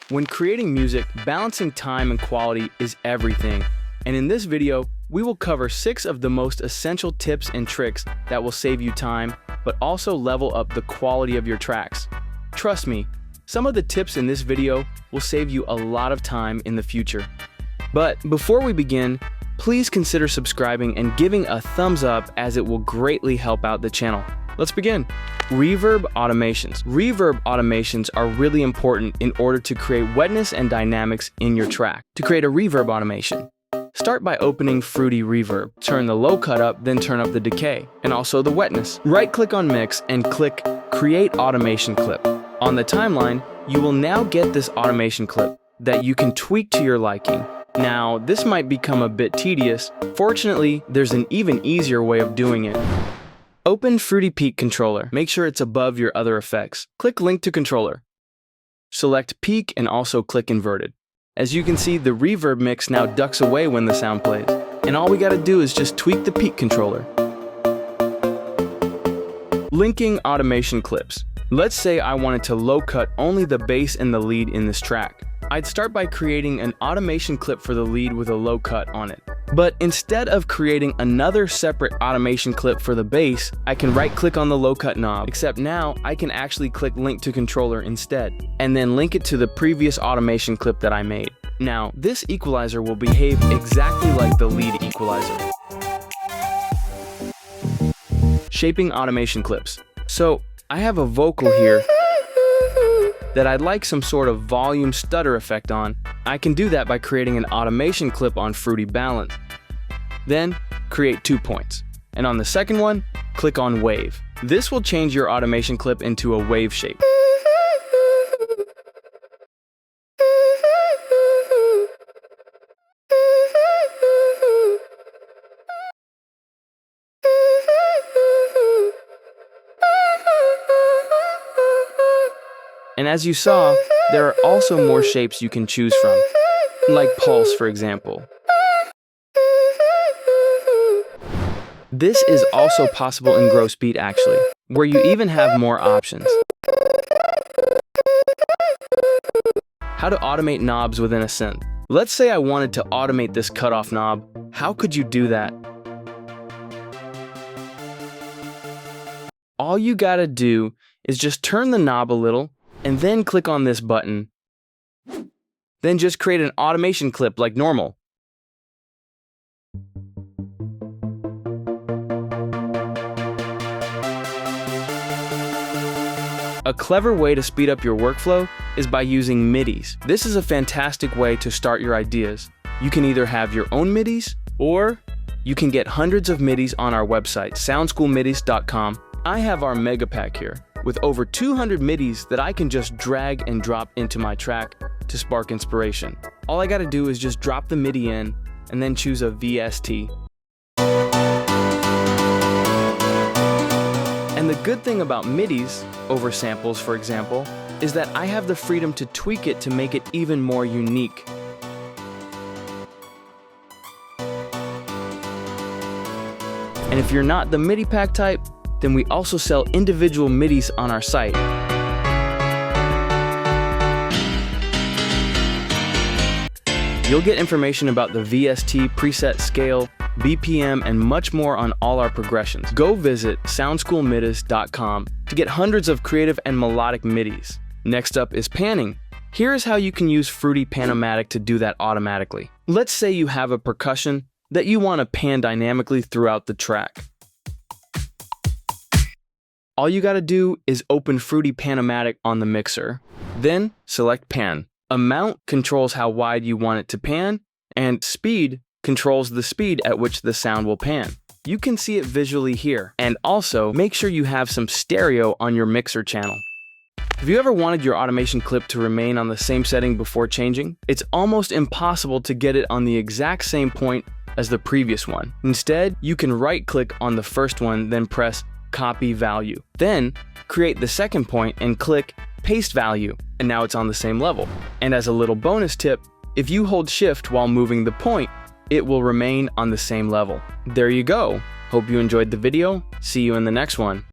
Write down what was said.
When creating music, balancing time and quality is everything. And in this video, we will cover 6 of the most essential tips and tricks that will save you time, but also level up the quality of your tracks. Trust me, some of the tips in this video will save you a lot of time in the future. But before we begin, please consider subscribing and giving a thumbs up, as it will greatly help out the channel. Let's begin. Reverb automations. Reverb automations are really important in order to create wetness and dynamics in your track. To create a reverb automation, start by opening Fruity Reverb. Turn the low cut up, then turn up the decay, and also the wetness. Right-click on Mix and click Create Automation Clip. On the timeline, you will now get this automation clip that you can tweak to your liking. Now, this might become a bit tedious. Fortunately, there's an even easier way of doing it. Open Fruity Peak Controller. Make sure it's above your other effects. Click Link to Controller. Select Peak and also click Inverted. As you can see, the reverb mix now ducks away when the sound plays. And all we gotta do is just tweak the peak controller. Linking automation clips. Let's say I wanted to low cut only the bass and the lead in this track. I'd start by creating an automation clip for the lead with a low cut on it. But instead of creating another separate automation clip for the bass, I can right-click on the low cut knob, except now I can actually click Link to Controller instead, and then link it to the previous automation clip that I made. Now, this equalizer will behave exactly like the lead equalizer. Shaping automation clips. So, I have a vocal here that I'd like some sort of volume stutter effect on. I can do that by creating an automation clip on Fruity Balance. Then, create 2 points. And on the second one, click on Wave. This will change your automation clip into a wave shape. And as you saw, there are also more shapes you can choose from, like pulse, for example. This is also possible in gross beat, actually, where you even have more options. How to automate knobs within a synth. Let's say I wanted to automate this cutoff knob. How could you do that? All you gotta do is just turn the knob a little, and then click on this button. Then just create an automation clip like normal. A clever way to speed up your workflow is by using MIDIs. This is a fantastic way to start your ideas. You can either have your own MIDIs, or you can get hundreds of MIDIs on our website, soundschoolmidis.com. I have our MEGAPACK here, with over 200 MIDIs that I can just drag and drop into my track to spark inspiration. All I gotta do is just drop the MIDI in and then choose a VST. And the good thing about MIDIs over samples, for example, is that I have the freedom to tweak it to make it even more unique. And if you're not the MIDI pack type, then we also sell individual MIDIs on our site. You'll get information about the VST, preset scale, BPM, and much more on all our progressions. Go visit soundschoolmidis.com to get hundreds of creative and melodic MIDIs. Next up is panning. Here is how you can use Fruity Pan-O-Matic to do that automatically. Let's say you have a percussion that you want to pan dynamically throughout the track. All you gotta do is open Fruity Pan-O-Matic on the mixer. Then select Pan. Amount controls how wide you want it to pan, and Speed controls the speed at which the sound will pan. You can see it visually here. And also, make sure you have some stereo on your mixer channel. Have you ever wanted your automation clip to remain on the same setting before changing? It's almost impossible to get it on the exact same point as the previous one. Instead, you can right-click on the first one, then press Copy Value. Then, create the second point and click Paste Value, and now it's on the same level. And as a little bonus tip, if you hold Shift while moving the point, it will remain on the same level. There you go. Hope you enjoyed the video. See you in the next one.